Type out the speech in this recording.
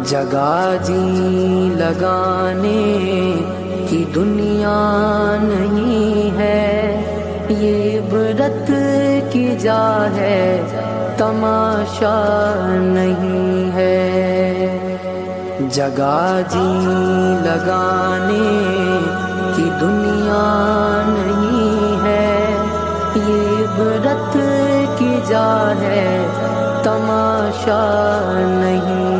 जगा जी लगाने की दुनिया नहीं है, ये इबरत की जा है, तमाशा नहीं है। जगा जी लगाने की दुनिया नहीं है, ये इबरत की जा है, तमाशा नहीं